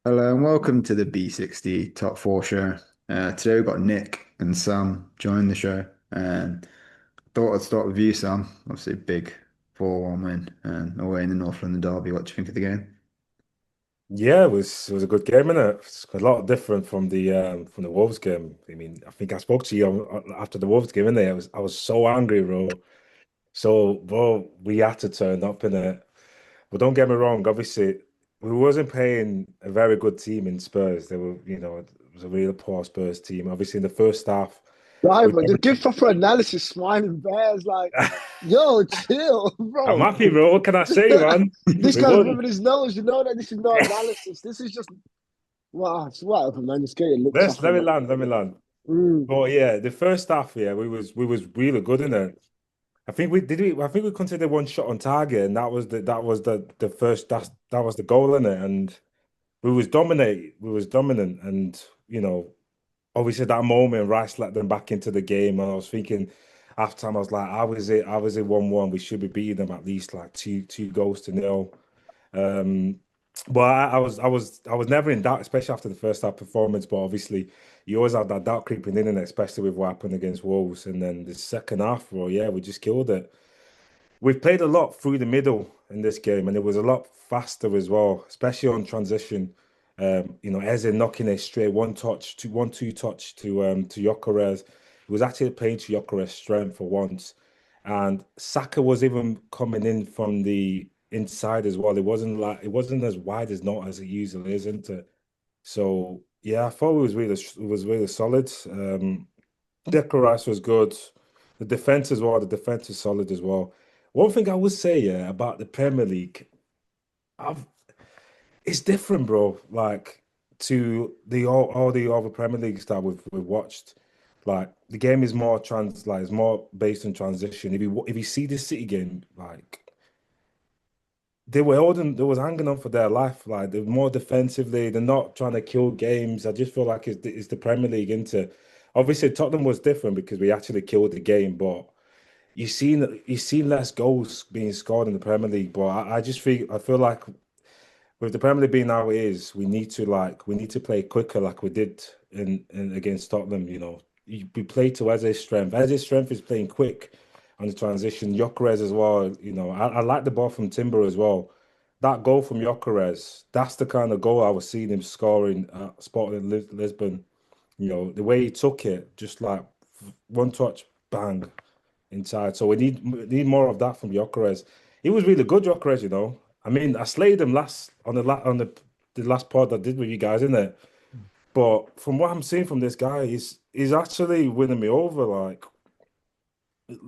Hello and welcome to the B60 Top 4 show. Today we've got Nick and Sam join the show. And thought I'd start with you, Sam. Obviously, a big 4-1 win away in the North London Derby. What do you think of the game? Yeah, it was a good game, innit? It's a lot different from the Wolves game. I mean, I think I spoke to you after the Wolves game, innit? I was so angry, bro. So, bro, we had to turn up in it. But don't get me wrong, obviously, we wasn't playing a very good team in Spurs. They were, it was a really poor Spurs team. Obviously, in the first half, Yeah. we Driver, just give proper analysis, smiling bears, like, yo, chill, I'm bro. happy, bro. What can I say, man? This We guy's won. rubbing his nose. You know that this is not analysis. This is just, wow, it's whatever, man. Just get your looks Let's off let and me that. land, let me land. Mm. But yeah, the first half, yeah, we was really good in it. I think we considered one shot on target, and that was the first that was the goal in it, and we was dominant, and obviously that moment Rice let them back into the game, and I was thinking after time I was like, I was it 1-1, we should be beating them at least like two goals to nil. Um, but I was never in doubt, especially after the first half performance. But obviously, you always have that doubt creeping in, and especially with what happened against Wolves. And then the second half, well, yeah, we just killed it. We've played a lot through the middle in this game, and it was a lot faster as well, especially on transition. Eze knocking a straight one-two touch to Gyökeres. It was actually playing to Gyökeres' strength for once, and Saka was even coming in from the inside as well. It wasn't as wide as not as it usually is, isn't it? So yeah, I thought it was really solid. Gyökeres was good. The defense as well. The defense is solid as well. One thing I would say, yeah, about the Premier League, I've it's different, bro. Like to the all the other Premier Leagues that we've watched. Like the game is more it's more based on transition. If you see the City game, like they was hanging on for their life. Like they're more defensively. They're not trying to kill games. I just feel like it's the Premier League into. Obviously, Tottenham was different because we actually killed the game, but you seen less goals being scored in the Premier League. But I feel like with the Premier League being how it is, we need to play quicker like we did in against Tottenham. We play to Eze's strength. Eze's strength is playing quick on the transition. Gyökeres as well. I like the ball from Timber as well. That goal from Gyökeres, that's the kind of goal I was seeing him scoring at Sporting Lisbon. The way he took it, just like one touch, bang inside. So we need more of that from Gyökeres. He was really good, Gyökeres. I mean, I slayed him last on the last pod I did with you guys, isn't it? But from what I'm seeing from this guy, he's actually winning me over. Like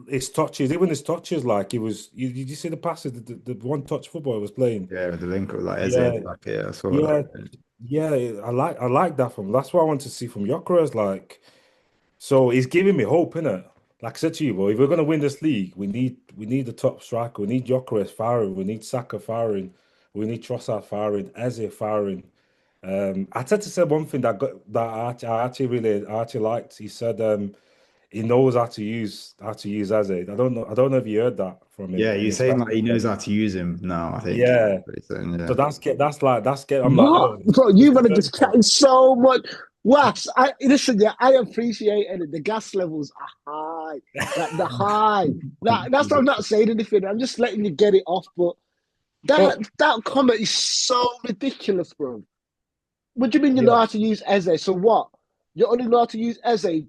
his touches, even his touches, like he was. You see the passes, the one touch football he was playing. Yeah, with the link with like Eze, Yeah, like yeah, I saw yeah, that. yeah. I like that from. That's what I want to see from Gyökeres. Like. So he's giving me hope, innit? Like I said to you, bro, if we're gonna win this league, we need the top striker. We need Gyökeres firing. We need Saka firing. We need Trossard firing. Eze firing. Arteta said one thing that I actually liked. He said he knows how to use Eze. I don't know if you heard that from him Yeah, in you're his saying press like he knows conference. how to use him now, I think. Yeah. Pretty certain, So yeah. that's get. I'm like, What? oh, Bro, it's you the want to first just one. chatting so much. Wax, listen, yeah, I appreciate it. The gas levels are high. Like the high. That's why I'm not saying anything. I'm just letting you get it off. But that But that comment is so ridiculous, bro. What do you mean you know yeah, how to use Eze? So what? You only know how to use Eze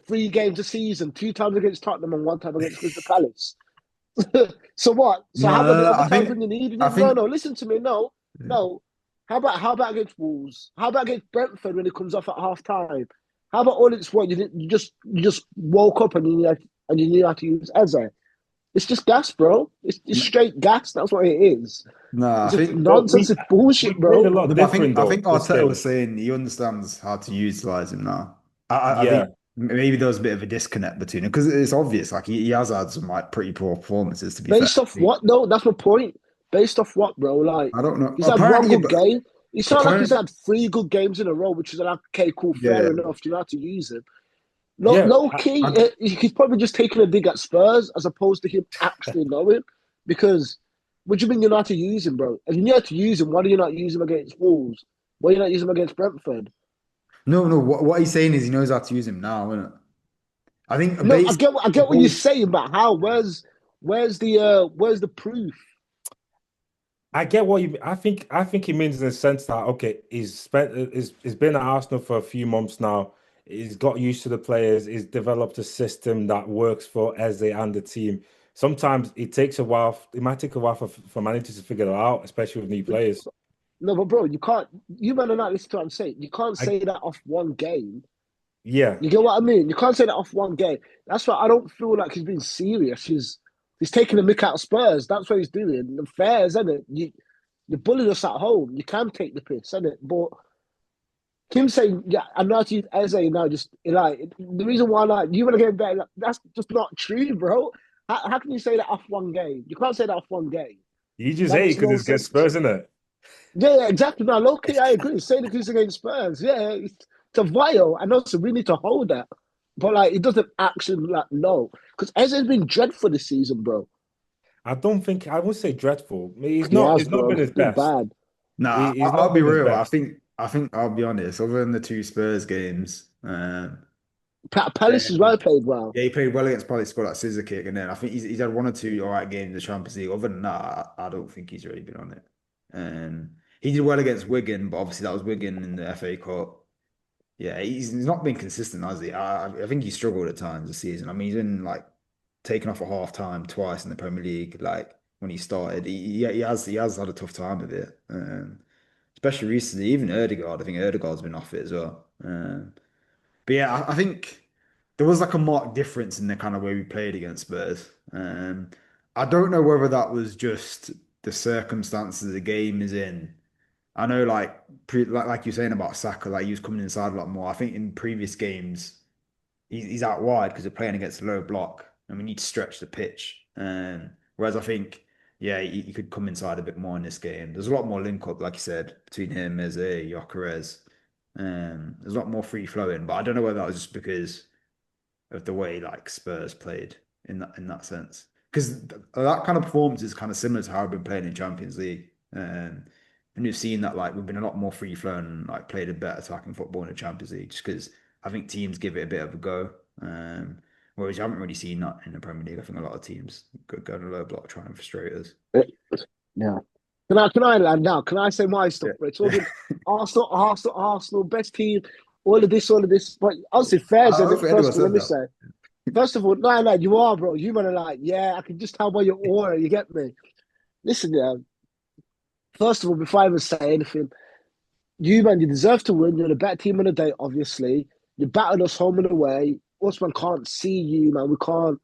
3 games a season, 2 times against Tottenham and 1 time against Crystal Palace. So what? So No, how no, about the no. other times when you needed I him? No, think no. Listen to me. No, no. How about against Wolves? How about against Brentford when it comes off at half time? How about all it's what you just woke up and you knew how to use Eze? It's just gas, bro. It's straight gas. That's what it is. no, I It's just think but nonsense. It's bullshit, we played a bro. lot no, but different I though think this Arteta was game. saying he understands how to utilize him now. I think Yeah. maybe there was a bit of a disconnect between them because it's obvious. Like he has had some like pretty poor performances, to be fair. Based off what? No, that's my point. Based off what, bro? Like I don't know. he's had one Apparently, good but game. It's not like he's apparently, had 3 good games in a row, which is like, okay, cool, yeah. fair enough. Do you know how to use him? No, Yeah, low key, he's probably just taking a dig at Spurs as opposed to him actually knowing. Because what do you mean you're not to use him, bro? If you know how to use him, why do you not use him against Wolves? Why you not use him against Brentford? No, no. What he's saying is he knows how to use him now, isn't it? I think No, basically I the get what you're whole saying, but how? Where's the proof? I get what you. I think he means in the sense that okay, he's been at Arsenal for a few months now. He's got used to the players. He's developed a system that works for Eze and the team. Sometimes it takes a while. It might take a while for managers to figure it out, especially with new players. No, but bro, you can't. You man are not listening to what I'm saying. You can't I say that off one game. yeah, You get what I mean? You can't say that off one game. That's why I don't feel like he's being serious. He's taking the mick out of Spurs. That's what he's doing. The fairs, isn't it? You bullied us at home. You can take the piss, isn't it? But Kim saying, yeah, I'm not using Eze now. Just like the reason why, like you want to get better. Like, that's just not true, bro. How can you say that off one game? You can't say that off one game. you just That hate it makes because no it's against sense. Spurs, isn't it? Yeah, yeah, exactly. No, low-key, I agree. Saying it is against Spurs, yeah, it's a vile. And also, we need to hold that. But like, it doesn't actually like no, because Eze's been dreadful this season, bro. I won't say dreadful. He has, He's not bro. been He's his been best. bad. nah, He's I'll not be been his real. best. I think I'll be honest. Other than the two Spurs games, Palace as well played well. yeah, he played well against Palace, scored that scissor kick, and then I think he's had one or two all right games in the Champions League. Other than that, I don't think he's really been on it. He did well against Wigan, but obviously that was Wigan in the FA Cup. Yeah, he's not been consistent, has he? I think he struggled at times this season. I mean, he's been like taken off at half time twice in the Premier League. Like when he started, he has had a tough time of it. Especially recently, even Erdegaard. I think Erdegaard's been off it as well. But yeah, I think there was like a marked difference in the kind of way we played against Spurs. I don't know whether that was just the circumstances the game is in. I know, like you're saying about Saka, like he was coming inside a lot more. I think in previous games he's out wide because they're playing against a low block and we need to stretch the pitch. Whereas I think, yeah, he could come inside a bit more in this game. There's a lot more link up, like you said, between him as a Gyökeres. There's a lot more free flowing, but I don't know whether that was just because of the way like Spurs played in that sense. Because that kind of performance is kind of similar to how I've been playing in Champions League. And you've seen that like we've been a lot more free flowing and like played a better attacking football in the Champions League just because I think teams give it a bit of a go. Whereas you haven't really seen that in the Premier League. I think a lot of teams go to low block trying to frustrate us. Yeah. Can I land now? Can I say my stuff? Yeah. We're talking Arsenal, best team, all of this. But honestly, fair's I in don't it. think First anyone of all, let said me that. say. First of all, no, you are, bro. You man are like, yeah, I can just tell by your aura, you get me. Listen, yeah. First of all, before I even say anything, you man, you deserve to win. You're the better team on the day, obviously. You battered us home and away. Us man can't see you, man. We can't.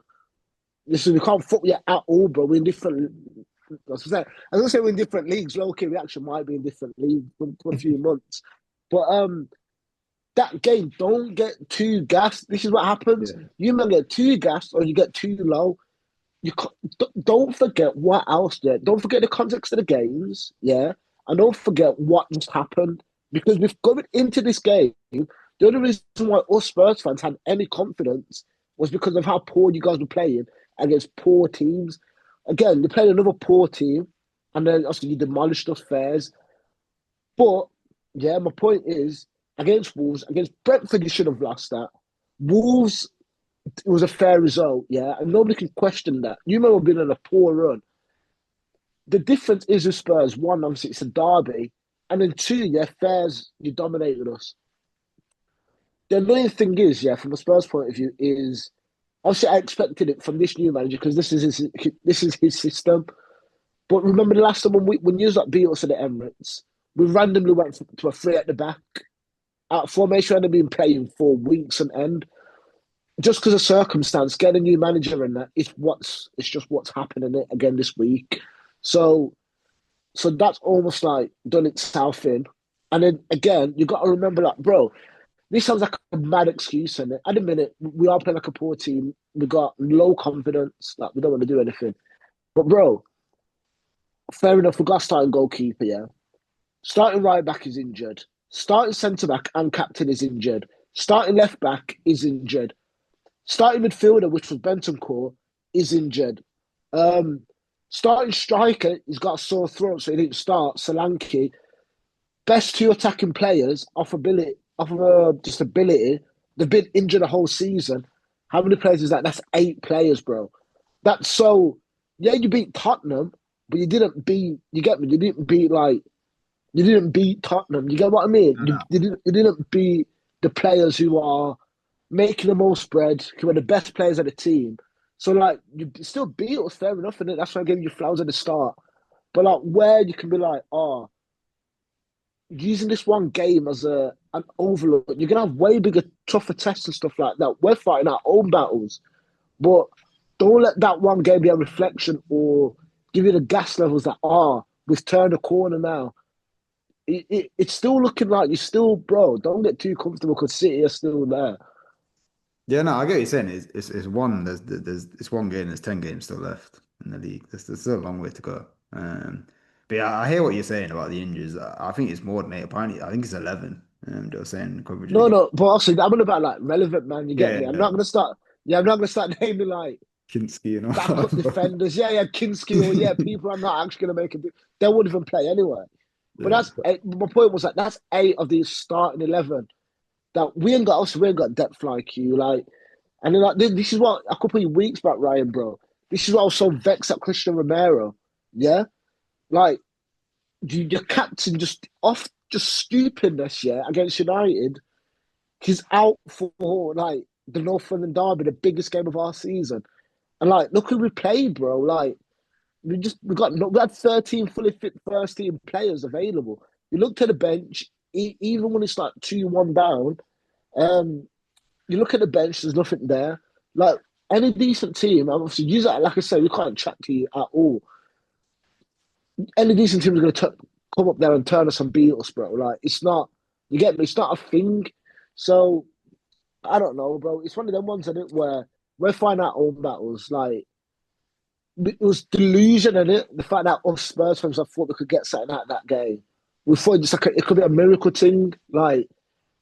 Listen, we can't foot you at all, bro. We're in different. I was gonna say we're in different leagues. Low key, we actually might be in different leagues for a few months. But that game, don't get too gassed. This is what happens. Yeah. You man get too gassed or you get too low. You don't forget what else there. Don't forget the context of the games, yeah, and don't forget what just happened because we've going into this game. The only reason why us Spurs fans had any confidence was because of how poor you guys were playing against poor teams. Again, you played another poor team, and then also you demolished us fairs. But yeah, my point is against Wolves, against Brentford, you should have lost that. Wolves, it was a fair result, yeah, and nobody can question that. You may have been on a poor run. The difference is with Spurs, one, obviously it's a derby, and then two, yeah, fairs, you dominated us. The annoying thing is, yeah, from a Spurs point of view, is obviously I expected it from this new manager because this is his system. But remember the last time when you was like beat us at the Emirates, we randomly went to a three at the back. Out formation had been playing for weeks and end. Just because of circumstance, getting a new manager and that is it's just what's happening again this week. So that's almost like done itself in. And then again, you got to remember, like, bro, this sounds like a mad excuse, and at the minute we are playing like a poor team. We got low confidence, like we don't want to do anything. But bro, fair enough, we got starting goalkeeper, yeah. Starting right back is injured. Starting centre back and captain is injured. Starting left back is injured. Starting midfielder, which was Bentancur, is injured. Um, Starting striker, he's got a sore throat, so he didn't start. Solanke. best two attacking players off ability, off of just ability. They've been injured a whole season. How many players is that? That's 8 players, bro. That's so. Yeah, you beat Tottenham, but you didn't beat. You get me? You didn't beat like. You didn't beat Tottenham. You get what I mean? No, no. You didn't beat the players who are making the most bread, who are the best players of the team. So like, you still beat us, fair enough, and that's why I gave you flowers at the start. But like, where you can be like, oh, using this one game as an overload, you're gonna have way bigger, tougher tests and stuff like that. We're fighting our own battles, but don't let that one game be a reflection or give you the gas levels that we've turned a corner now. It's still looking like you're still, bro. Don't get too comfortable because City are still there. Yeah, no, I get what you're saying. It's one. There's it's one game. There's 10 games still left in the league. There's still a long way to go. But yeah, I hear what you're saying about the injuries. I think it's more than 8. Apparently, I think it's 11. They were saying coverage of the No, game. no, but also I'm on about like relevant, man. You get Yeah, me? I'm yeah, not gonna start. Yeah, I'm not gonna start naming like Kinski and all backup that. defenders. Yeah, yeah, Kinski or yeah, people I'm not actually gonna make it. They wouldn't even play anyway. But Yeah, that's my point was like that's 8 of these starting 11 that we ain't got. Also, we ain't got depth like you. Like, and then like this is what a couple of weeks back, Ryan, bro. This is what I was so vexed at Christian Romero. Yeah, like your captain just off just stupidness. Yeah, against United, he's out for like the Northern Derby, the biggest game of our season. And like, look who we played, bro. Like, we had 13 fully fit first team players available. You look to the bench, even when it's like 2-1 down. Um, you look at the bench, there's nothing there. Like any decent team, obviously, use that. Like I said, we can't chat to you at all. Any decent team is going to come up there and turn us and beat us, bro. Like it's not. You get me? It's not a thing. So I don't know, bro. It's one of them ones in it where we're fighting our own battles. Like it was delusion in it. The fact that us Spurs fans, I thought we could get something out of that game. We thought just like it could be a miracle thing. Like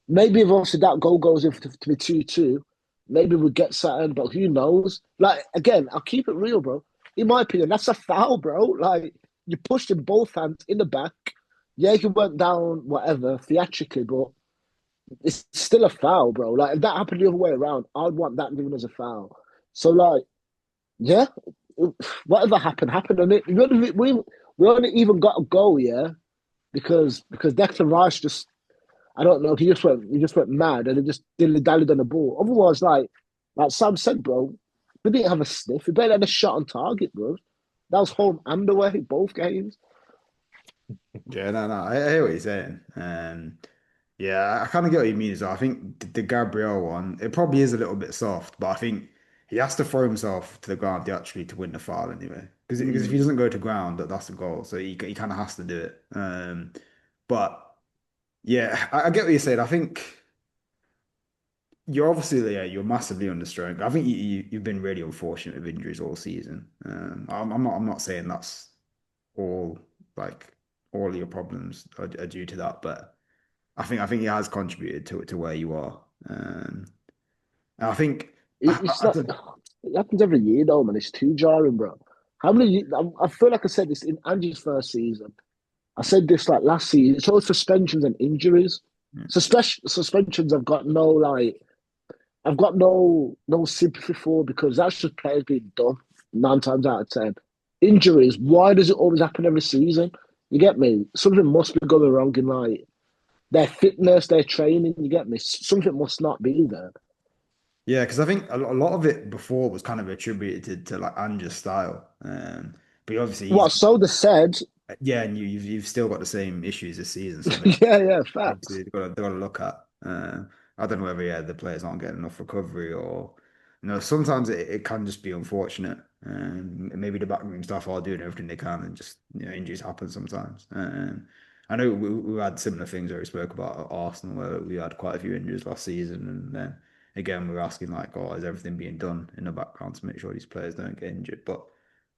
maybe if obviously that goal goes in to be 2-2, maybe we'll get something. But who knows? Like again, I'll keep it real, bro. In my opinion, that's a foul, bro. Like you pushed in both hands in the back. Yeah, he went down, whatever, theatrically, but it's still a foul, bro. Like if that happened the other way around, I'd want that given as a foul. So like, yeah, whatever happened, happened. And we only even got a goal, yeah, because Declan Rice just I don't know, he just went mad and he just dilly dallied on the ball. Otherwise, like Sam said, bro, we didn't have a sniff. We barely had a shot on target, bro. That was home and away, both games. yeah, no, no. I hear what you're saying. Yeah, I kind of get what you mean as well. I think the Gabriel one, it probably is a little bit soft, but I think he has to throw himself to the ground actually to win the foul anyway. Because if he Mm. doesn't go to ground, that's the goal. So he kind of has to do it. But yeah, I get what you're saying. I think you're obviously you're massively under strain. I think you've been really unfortunate with injuries all season. I'm not saying that's all like all of your problems are due to that, but I think it has contributed to where you are. And I think It's I not. don't, It happens every year, though, man. It's too jarring, bro. How many? I feel like I said this in Angie's first season. I said this like last season. It's all suspensions and injuries. Suspensions. I've got no sympathy for because that's just players being dumb 9 times out of 10. Injuries. Why does it always happen every season? You get me? Something must be going wrong in like their fitness, their training. You get me? Something must not be there. yeah, because I think a lot of it before was kind of attributed to like Ange's style. But obviously What he's Soda said. yeah, and you've still got the same issues this season. So Yeah, yeah, obviously facts. they've got to look at. I don't know whether the players aren't getting enough recovery or sometimes it can just be unfortunate. Maybe the backroom staff are doing everything they can and just injuries happen sometimes. I know we had similar things where we spoke about at Arsenal where we had quite a few injuries last season and then again we were asking like, oh, is everything being done in the background to make sure these players don't get injured? But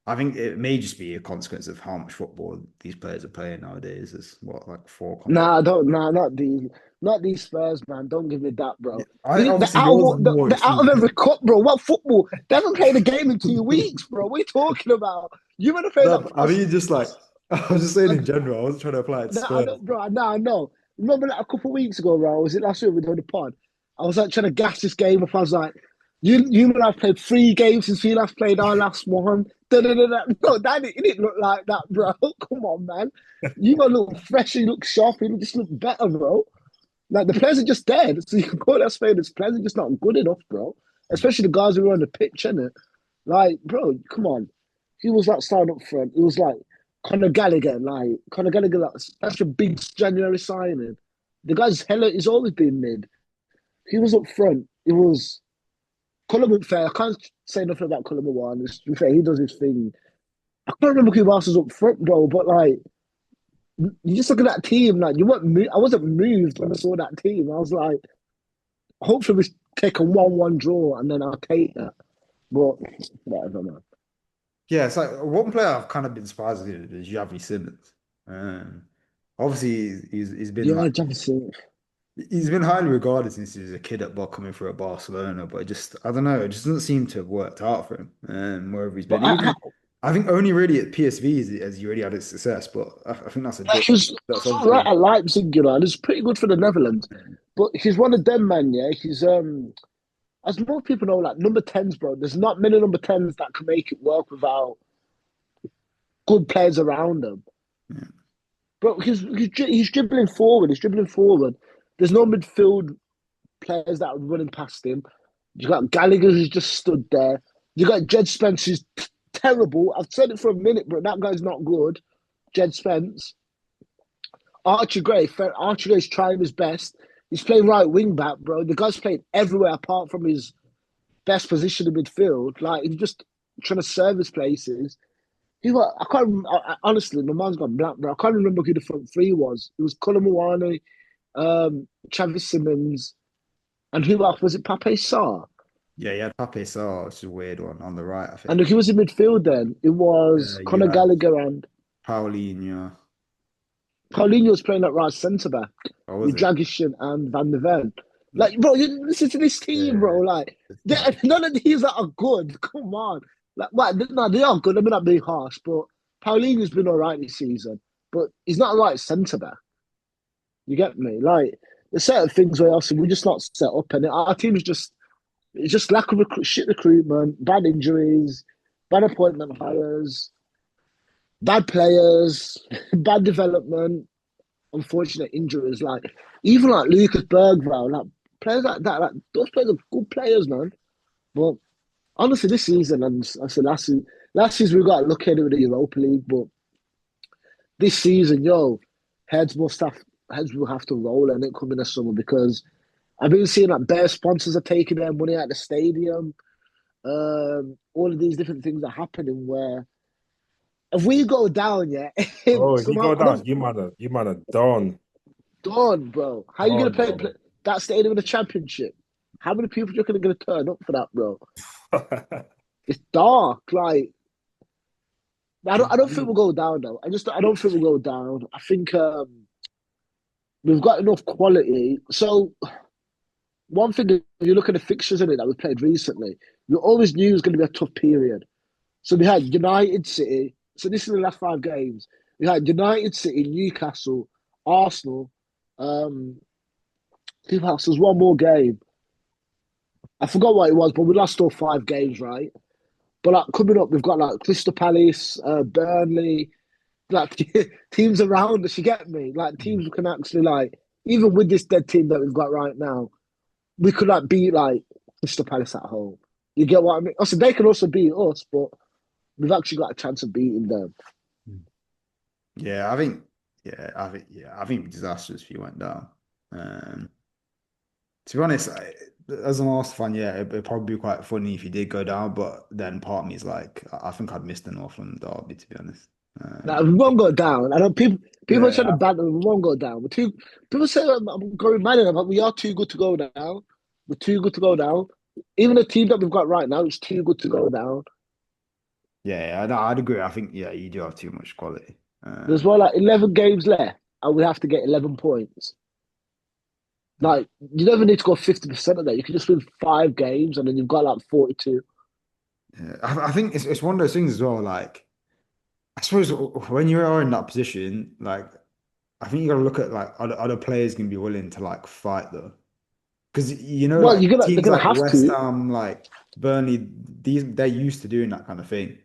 I think it may just be a consequence of how much football these players are playing nowadays. Is what like four Nah, I competitions. don't. Nah, not these Spurs, man. Don't give me that, bro. I obviously yours is more They're out of extreme. every cup, bro. What football? They haven't played a game in 2 weeks, bro. What are you talking about? You want to play No, that but I fast? mean just like I was just saying in general. I wasn't trying to apply it to No, I Spurs. know, bro. No, I know. Remember like a couple of weeks ago, bro? Was it last week we did the pod? I was like trying to gas this game up. I was like, you and I've played 3 games since we last played our last one. Da, da, da, da. No, it didn't look like that, bro. Come on, man. You gotta look fresh, you look sharp, you just look better, bro. Like the players are just dead. So you can call that spade. The players are just not good enough, bro. Especially the guys who were on the pitch, innit? Like, bro, come on. He was like starting up front. It was like Conor Gallagher, like, that's a big January signing. The guy's hella, he's always been mid. He was up front. It was Cullen went fair. I can't say nothing about Cullen one. To be fair, he does his thing. I can't remember who else was up front, bro, but like you just look at that team, like you weren't I wasn't moved when I saw that team. I was like, hopefully we take a 1-1 draw and then I'll take that. But whatever, man. Yeah, it's like one player I've kind of been surprised with is Xavi Simmons. Um, obviously he's been like Yeah, Jefferson. he's been highly regarded since he was a kid coming through at Barcelona, but I don't know, it just doesn't seem to have worked out for him. Wherever he's But been, even I think only really at PSV has he really had his success, but I think that's a like, bit that's he was all right obviously at Leipzig, you know, and he's pretty good for the Netherlands. But he's one of them, man, yeah. He's as more people know, like number tens, bro. There's not many number tens that can make it work without good players around them. yeah, Bro, he's dribbling forward. He's dribbling forward. There's no midfield players that are running past him. You got Gallagher who's just stood there. You got Jed Spence who's terrible. I've said it for a minute, but that guy's not good. Jed Spence. Archie Gray's trying his best. He's playing right wing back, bro. The guy's playing everywhere apart from his best position in midfield. Like he's just trying to service places. He got I can't honestly, my mind's gone blank, bro. I can't remember who the front three was. It was Colin Mawani, Travis Simmons, and who else was it? Pape Sarr. yeah, he had Pape Sarr, which is a weird one on the right, I And think. who was in midfield then? It was You Conor had Gallagher and Paulinho. Paulinho was playing at right centre back Or was with it? Dragic and Van de Ven. Like, bro, you listen to this team, bro. Yeah. Like, none of these are good. Come on. Like, well, no, they are good. I mean, not being harsh, but Paulinho's been all right this season, but he's not a right centre back. You get me? Like, there's certain things where else we're just not set up, and our team is just it's just lack of shit recruitment, bad injuries, bad appointment hires, bad players, bad development, unfortunate injuries. Like even like Lucas Bergvall, like players like that, like those players are good players, man. But honestly, this season and I said last season we got lucky with the Europa League, but this season, yo, heads must have heads will have to roll in it coming this summer because I've been seeing like bare sponsors are taking their money out the stadium. All of these different things are happening where if we go down, yeah, Oh, if you somehow go I down, don't you man are done. done, bro. How are you gonna Done, play bro. that stadium in the championship? How many people do you reckon are gonna turn up for that, bro? It's dark. Like I don't think we'll go down though. I don't think we'll go down. I think we've got enough quality. So one thing, if you look at the fixtures in it that we played recently, you always knew it was going to be a tough period. So we had United City. So this is the last 5 games. We had United City, Newcastle, Arsenal. Um, who else? There's one more game. I forgot what it was, but we lost all 5 games, right? But like coming up, we've got like Crystal Palace, Burnley, like teams around us. You get me? Like teams who can actually like, even with this dead team that we've got right now, we could like beat like Crystal Palace at home. You get what I mean? Also, they can also beat us, but we've actually got a chance of beating them. Yeah, I think it'd be disastrous if you went down. Um, to be honest, as an Arsenal fan, yeah, it'd probably be quite funny if you did go down, but then part of me is like, I think I'd miss the North London derby, to be honest. Now, we won't go down. I know people are trying to Yeah, ban them. We won't go down. We're too. People say I'm going mad at them, but we are too good to go down. We're too good to go down. Even the team that we've got right now is too good to go down. yeah, no, I'd agree. I think, yeah, you do have too much quality. There's well like 11 games left, and we have to get 11 points. Like you never need to go 50% of that. You can just win 5 games, and then you've got like 42. yeah. I think it's one of those things as well. Like, I suppose when you are in that position, like I think you got to look at like other players going to be willing to like fight though, because Well, like they're teams gonna like have West to. Ham, like Burnley, they're used to doing that kind of thing.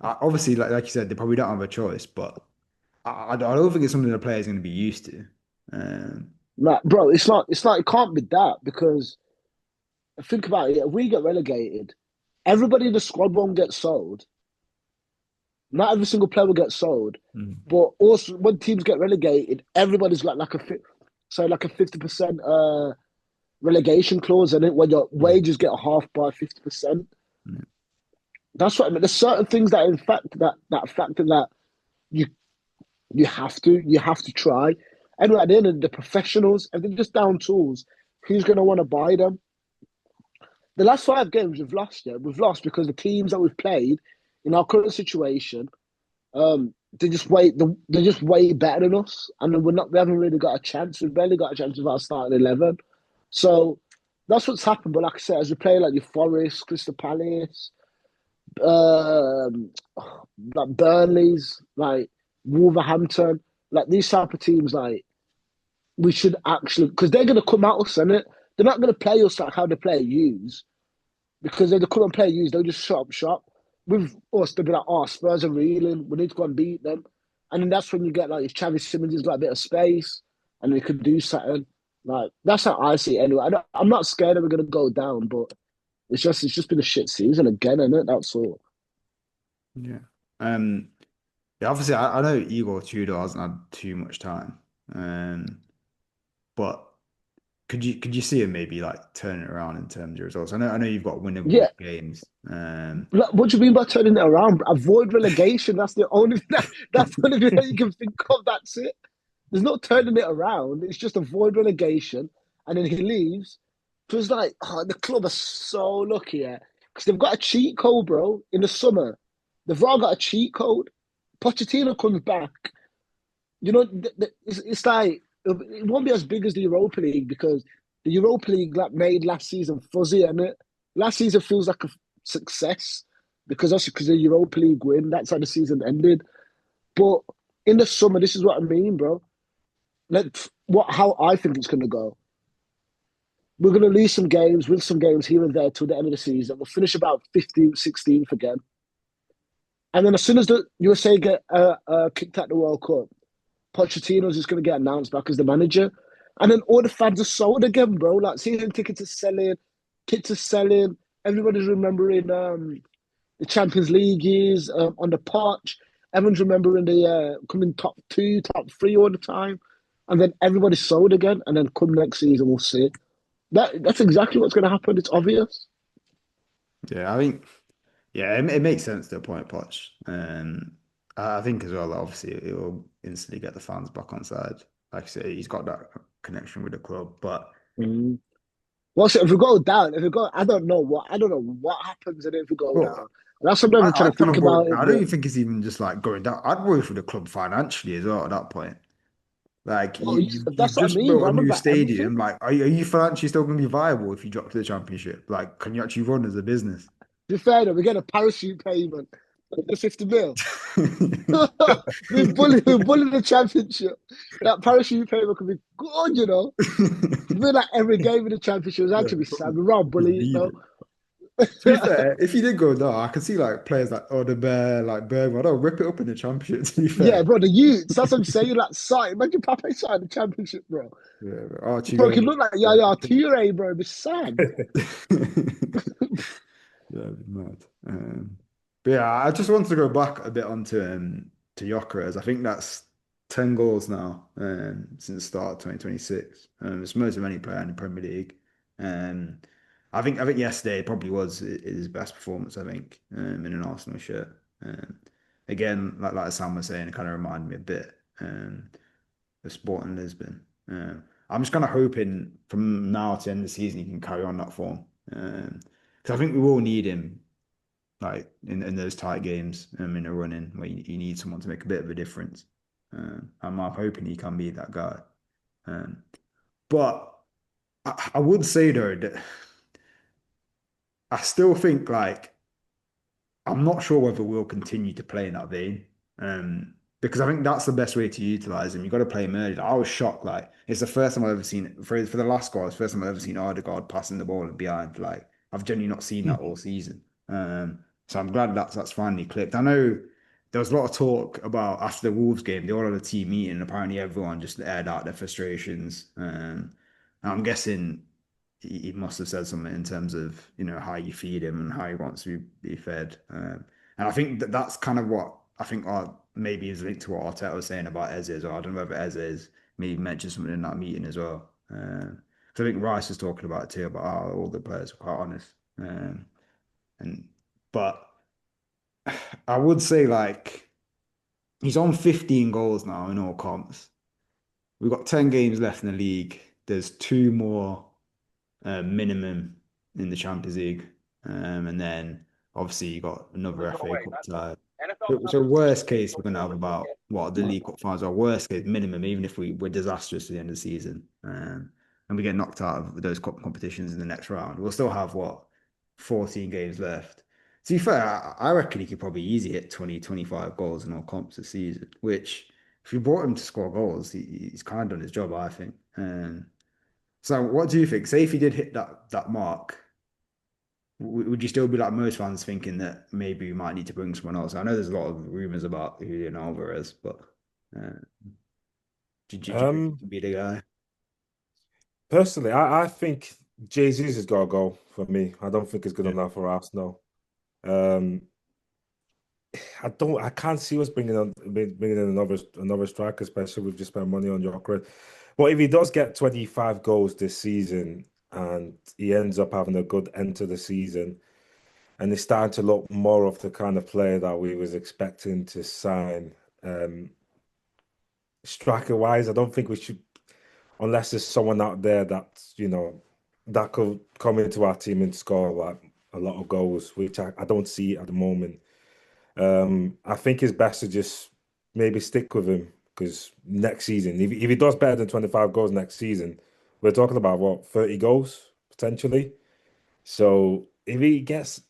Obviously, like you said, they probably don't have a choice, but I don't think it's something the player's going to be used to. Um, Like, bro, it's not it can't be that because think about it. If we get relegated, everybody in the squad won't get sold. Not every single player will get sold, mm, but also when teams get relegated, everybody's got like like a 50% relegation clause in it, where your yeah, wages get half by 50%. yeah, That's what I mean. There's certain things that in fact that factor that you you have to try. And at the end of the professionals, if they're just down tools, who's gonna want to buy them? The last 5 games we've lost, yeah, we've lost because the teams that we've played in our current situation, they're just way better than us, and we haven't really got a chance. We've barely got a chance with our starting 11. So that's what's happened. But like I said, as we play like your Forest, Crystal Palace, um, like Burnley's, like Wolverhampton, like these type of teams, like we should actually because they're gonna come at us, and it they're not gonna play us like how they play use because if they come and play use, they'll just shut up shop. With us, they'll be like, oh, Spurs are reeling. We need to go and beat them. And then that's when you get like if Travis Simmons has got a bit of space and they could do something. Like that's how I see it anyway. I'm not scared that we're gonna go down, but it's just been a shit season again, isn't it? That's all. yeah. Um, yeah, obviously, I know Igor Tudor hasn't had too much time, but could you see him maybe like turning it around in terms of results? I know you've got winnable Yeah. games. Like, what do you mean by turning it around? Avoid relegation. That's the only thing that you can think of. That's it. There's no turning it around. It's just avoid relegation, and then he leaves. So it's like oh, the club are so lucky, yeah, because they've got a cheat code, bro. In the summer, they've all got a cheat code. Pochettino comes back. You know, it's like it won't be as big as the Europa League because the Europa League like made last season fuzzy, and it last season feels like a success because of the Europa League win. That's how the season ended. But in the summer, this is what I mean, bro. How I think it's gonna go. We're gonna lose some games, win some games here and there till the end of the season. We'll finish about 15th, 16th again. And then as soon as the USA get kicked out the World Cup, Pochettino's just going to get announced back as the manager. And then all the fans are sold again, bro. Like season tickets are selling, kits are selling. Everybody's remembering the Champions League years on the potch. Everyone's remembering the coming top two, top three all the time. And then everybody's sold again. And then come next season, we'll see. That's exactly what's going to happen. It's obvious. Yeah, I think yeah, it makes sense to a point, Poch. I think as well, that obviously, it will instantly get the fans back on side. Like I say, he's got that connection with the club, but. Mm. Well, so if we go down, if we go, I don't know what happens if we go Well, down. That's something I'm trying I'd to kind think of worry. about it, I don't but even think it's even just like going down. I'd worry for the club financially as well at that point. Like well, you've that's what I just mean, built bro. a I'm new about everything. stadium. Like, are you financially still going to be viable if you drop to the championship? Like, can you actually run as a business? To be fair though, we get a parachute payment, the 50 mil. We bully the championship. That parachute payment could be good, you know. We're like every game in the championship is Yeah, actually be sad. probably We're all just bully it need though. it. To be fair, if you did go down, I could see like players like oh the Bear, like Bergman, oh rip it up in the championship. To be Yeah, fair, bro, the youths. That's what I'm saying. Like, sight. Imagine Pape signed the championship, bro. yeah, Archie Bro, it could goes. look like Yeah, Yaya Toure, bro. It'd be sad. yeah, it'd be mad. But yeah, I just wanted to go back a bit onto to Gyökeres. I think that's 10 goals now since the start of 2026. It's most of any player in the Premier League. Um, I think yesterday probably was his best performance. I think in an Arsenal shirt. Again, like Sam was saying, it kind of reminded me a bit of Sporting Lisbon. I'm just kind of hoping from now to the end of the season he can carry on that form. Because I think we will need him like in those tight games in a run in where you need someone to make a bit of a difference. I'm hoping he can be that guy. Um, but I would say though that I still think like I'm not sure whether we'll continue to play in that vein. Because I think that's the best way to utilize him. You got to play him early. I was shocked. Like it's the first time I've ever seen for the last goal. It's the first time I've ever seen Odegaard passing the ball behind. Like I've genuinely not seen that all season. So I'm glad that's finally clicked. I know there was a lot of talk about after the Wolves game. They all had a team meeting. And apparently, everyone just aired out their frustrations. And I'm guessing he must have said something in terms of how you feed him and how he wants to be fed. And I think that's kind of what I think maybe is linked to what Arteta was saying about Eze as well. I don't know whether Eze is maybe mentioned something in that meeting as well. So I think Rice was talking about it too, about how all the players were quite honest. And but I would say like he's on 15 goals now in all comps. We've got 10 games left in the league. There's two more minimum in the Champions League. And then obviously you got another FA Cup tie. So worst case, we're going to have about what the League Cup finals are. Worst case minimum, even if we're disastrous at the end of the season, and we get knocked out of those cup competitions in the next round, we'll still have what 14 games left. To be fair, I reckon he could probably easily hit 20, 25 goals in all comps this season, which if you brought him to score goals, he's kind of done his job, I think. So what do you think? Say if he did hit that mark, would you still be like most fans thinking that maybe we might need to bring someone else? I know there's a lot of rumors about Julian Alvarez, but uh, do you think he Um, could be the guy? Personally, I think Jesus has got to go for me. I don't think it's good Yeah. enough for Arsenal. Um, I can't see us bringing in another striker, especially with just spent money on Joker. But if he does get 25 goals this season and he ends up having a good end to the season and he's starting to look more of the kind of player that we was expecting to sign, um, striker wise, I don't think we should, unless there's someone out there that could come into our team and score like a lot of goals, which I don't see at the moment. I think it's best to just maybe stick with him because next season, if he does better than 25 goals next season, we're talking about what, 30 goals potentially. So if he gets,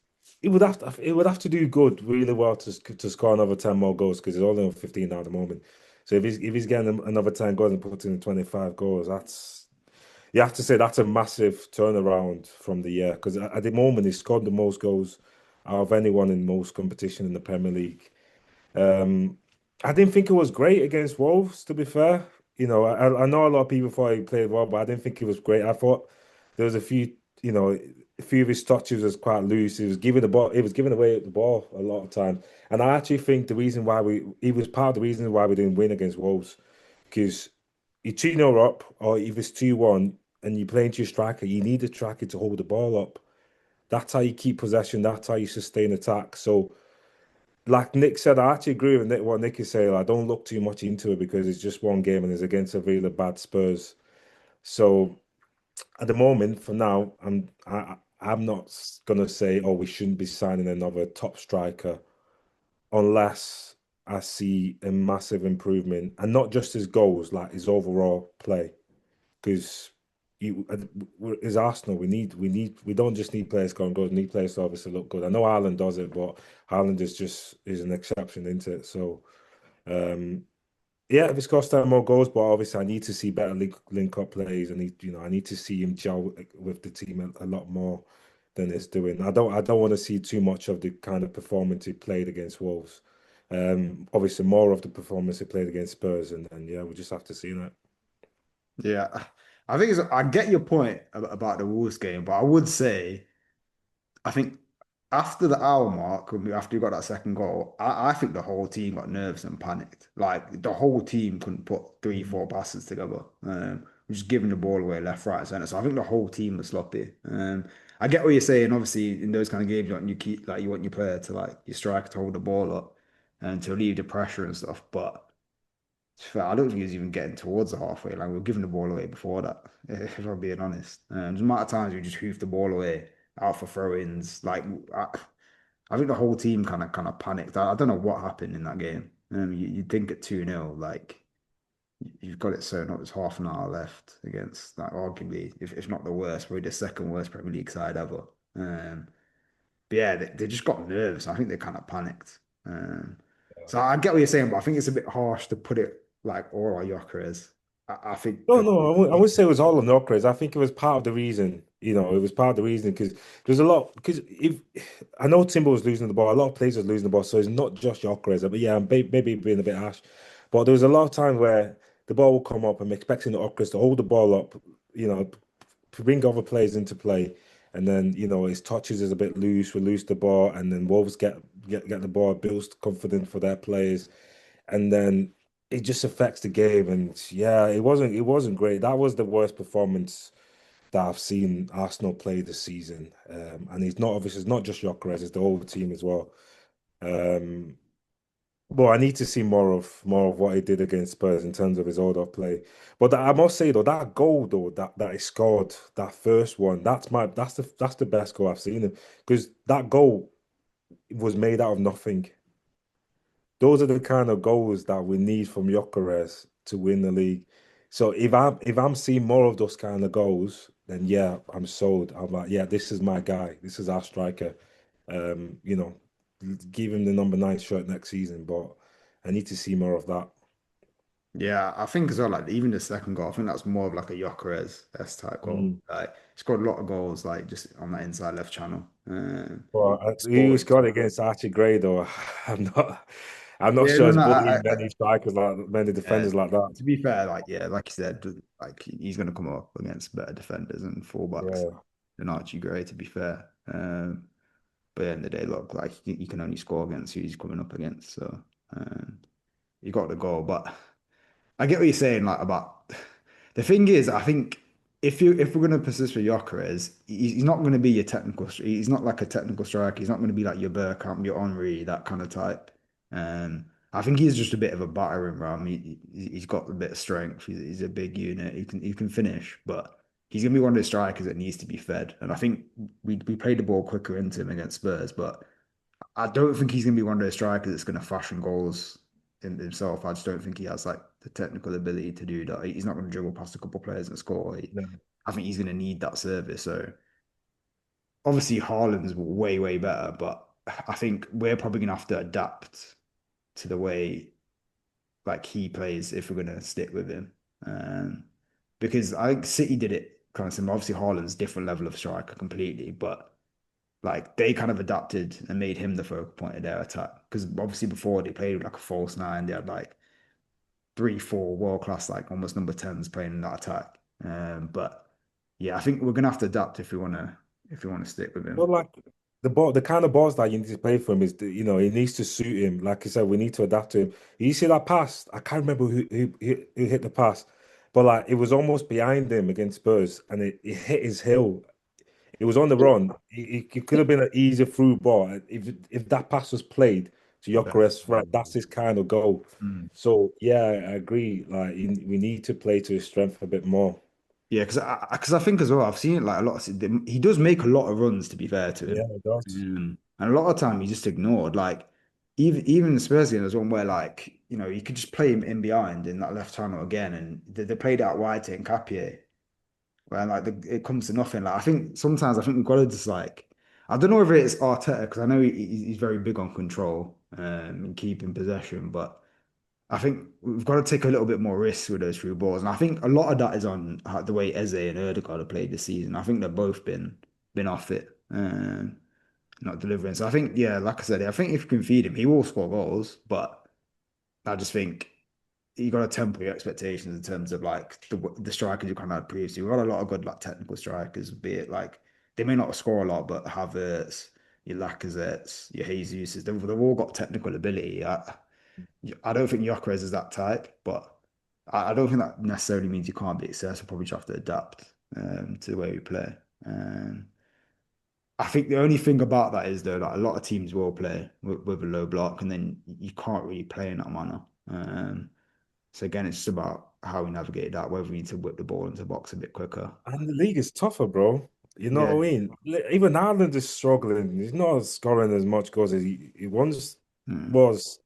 it would have to do good really well to score another 10 more goals because he's only on 15 now at the moment. So if he's getting another 10 goals and putting in 25 goals, that's you have to say that's a massive turnaround from the year because at the moment he scored the most goals out of anyone in most competition in the Premier League. Um, I didn't think it was great against Wolves, to be fair. I know a lot of people thought he played well, but I didn't think it was great. I thought there was a few of his touches was quite loose. He was giving away the ball a lot of time. And I actually think he was part of the reason why we didn't win against Wolves because you're 2-0 up, or if it's 2-1 and you're playing to your striker, you need the striker to hold the ball up. That's how you keep possession. That's how you sustain attack. So, like Nick said, I actually agree with what Nick is saying. I don't look too much into it because it's just one game and it's against a really bad Spurs. So at the moment, for now, I'm not gonna say, oh, we shouldn't be signing another top striker unless I see a massive improvement and not just his goals, like his overall play. Because you as Arsenal, we don't just need players scoring goals, we need players to obviously look good. I know Ireland does it, but Ireland is an exception into it. So um yeah, if it's cost them more goals, but obviously I need to see better link up plays. I need to see him gel with the team a lot more than he's doing. I don't want to see too much of the kind of performance he played against Wolves. Obviously more of the performance he played against Spurs, and yeah, we just have to see that. Yeah, I think I get your point about the Wolves game, but I would say I think after the hour mark, after you got that second goal, I think the whole team got nervous and panicked. Like the whole team couldn't put three, four passes together. Just giving the ball away left, right, and center. So I think the whole team was sloppy. I get what you're saying. Obviously, in those kind of games, you want your player to like your striker to hold the ball up and to relieve the pressure and stuff. But to be fair, I don't think he was even getting towards the halfway line. We were giving the ball away before that, if I'm being honest. There's a amount of times we just hoofed the ball away out for throw-ins. I think the whole team kind of panicked. I don't know what happened in that game. You'd think at 2-0, like you've got it sewn up. There's half an hour left against like arguably, if not the worst, probably the second worst Premier League side ever. Um, But yeah, they just got nervous. I think they kind of panicked. So I get what you're saying, but I think it's a bit harsh to put it like all our Gyökeres. I think No, no, I would say it was all on the upgrades. I think it was part of the reason, it was part of the reason because there's a lot. Because if I know Timber was losing the ball, a lot of players was losing the ball, so it's not just Gyökeres. But yeah, maybe being a bit harsh. But there was a lot of times where the ball would come up. I'm expecting the upgrades to hold the ball up, you know, to bring other players into play, and then his touches is a bit loose. We lose the ball, and then Wolves get the ball, builds confidence for their players, and then it just affects the game. And yeah, it wasn't great. That was the worst performance that I've seen Arsenal play this season. And he's not obviously it's not just Gyökeres, it's the whole team as well. Um, but I need to see more of what he did against Spurs in terms of his order of play. But I must say though, that goal though that he scored, that first one, that's the best goal I've seen him because that goal was made out of nothing. Those are the kind of goals that we need from Gyökeres to win the league. So if I'm seeing more of those kind of goals, then yeah, I'm sold. I'm like, yeah, this is my guy. This is our striker. Um, you know, give him the number 9 shirt next season. But I need to see more of that. yeah, I think as well, like even the second goal, I think that's more of like a Gyökeres S type goal. Mm. Like he scored a lot of goals, like just on that inside left channel. But he Scored. scored against Archie Gray though. I'm not. I'm not Yeah, sure no, he's no. bullying many strikers many Yeah, defenders like that. to be fair, like yeah, like you said, like he's going to come up against better defenders and fullbacks Yeah. than Archie Gray. To be fair, but at the end of the day, look, like you can only score against who he's coming up against. So um, he got the goal, but. I get what you're saying, like about the thing is, I think if we're gonna persist with Gyökeres, he's not gonna be your technical. He's not like a technical striker. He's not gonna be like your Bergkamp, your Henry, that kind of type. I think he's just a bit of a battering ram. He's got a bit of strength. He's a big unit. He can finish, but he's gonna be one of those strikers that needs to be fed. And I think we played the ball quicker into him against Spurs, but I don't think he's going to be one of those strikers that's going to fashion goals in himself. I just don't think he has like the technical ability to do that. He's not going to dribble past a couple of players and score. I think he's going to need that service. So obviously Haaland's way, way better, but I think we're probably going to have to adapt to the way like he plays if we're going to stick with him. Because I think City did it kind of similar. Obviously Haaland's different level of striker completely, but like they kind of adapted and made him the focal point of their attack. Because obviously before they played with like a false nine, they had like 3, 4 world class, like almost number 10s playing in that attack. But yeah, I think we're gonna have to adapt if we want to stick with him. Well, like the kind of balls that you need to play for him is, it needs to suit him. Like I said, we need to adapt to him. You see that pass? I can't remember who hit the pass, but like it was almost behind him against Spurs, and it hit his heel. It was on the run. It could have been an easier through ball if that pass was played to Gyökeres. Right, that's his kind of goal. Mm. So yeah, I agree. Like we need to play to his strength a bit more. Yeah, because I think as well, I've seen it like a lot. He does make a lot of runs, to be fair to Yeah, him, it does. and a lot of time he just ignored. Like even the Spurs game, there's one where like you could just play him in behind in that left channel again, and they played it out wide to Nkapie, where like it comes to nothing. Like I think we've got to just like I don't know whether it's Arteta because I know he's very big on control and keeping possession, but. I think we've got to take a little bit more risks with those through balls, and I think a lot of that is on how, the way Eze and Ødegaard have played this season. I think they've both been off it, not delivering. So I think, yeah, like I said, I think if you can feed him, he will score goals. But I just think you got to temper your expectations in terms of like the strikers you kind of had previously. We've got a lot of good like technical strikers, be it like they may not score a lot, but Havertz, your Lacazettes, your Jesus's, they've all got technical ability. I don't think Gyökeres is that type, but I don't think that necessarily means you can't be successful. Probably just have to adapt to the way we play. Um, I think the only thing about that is though, like a lot of teams will play with a low block, and then you can't really play in that manner. So again, it's just about how we navigate that, whether we need to whip the ball into the box a bit quicker. And the league is tougher, bro. You know Yeah. what I mean? Even Ireland is struggling. He's not scoring as much goals as he once Mm. was.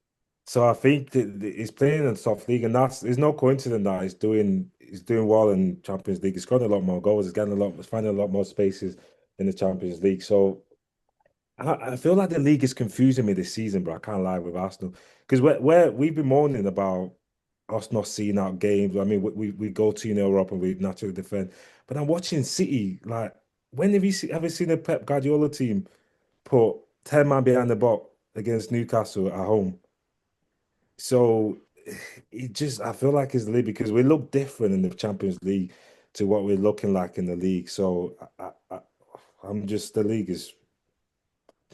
So I think that he's playing in a tough league, and there's no coincidence that he's doing well in Champions League. He's scoring a lot more goals. He's getting a lot, finding a lot more spaces in the Champions League. So I feel like the league is confusing me this season, bro. I can't lie with Arsenal because we've been moaning about us not seeing out games. I mean, we go 2-0 up and we naturally defend, but I'm watching City. Like, when have you ever seen a Pep Guardiola team put 10 man behind the box against Newcastle at home? So it just I feel like it's the league because we look different in the Champions League to what we're looking like in the league. So I'm just the league is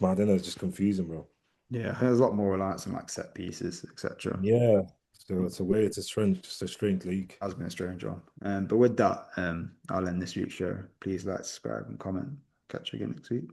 I don't know, it's just confusing, bro. Yeah, there's a lot more reliance on like set pieces, etc. Yeah. So it's a strange, just a strange league. Has been a strange one. But with that, I'll end this week's show. Please like, subscribe, and comment. Catch you again next week.